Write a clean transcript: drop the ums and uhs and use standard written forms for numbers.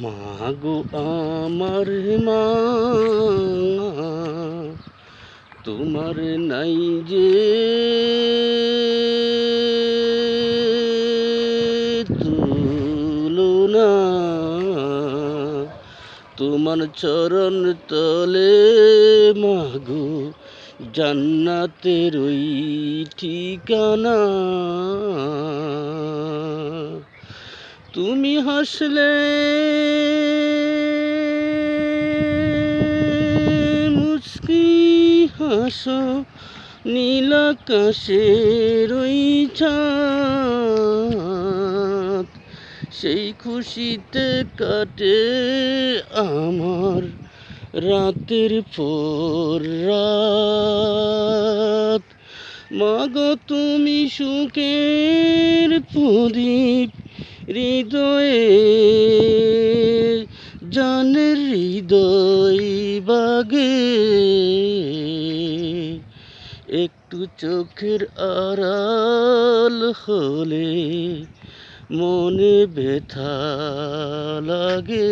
মাগো আমার মা, তোমার নাই যে তুলনা, তোমার চরণ তলে মাগো জান্নাতের ওই ঠিকানা। তুমি হাসলে মুচকি হাসো, নীল আকাশের ওই চাঁদ, সেই খুশিতে কাটে আমার রাতের পর রাত। মাগো তুমি সুখের প্রদীপ হৃদয়ে, জানের হৃদয় বাগে, একটু চোখের আড়াল হলে মনে ব্যথা লাগে।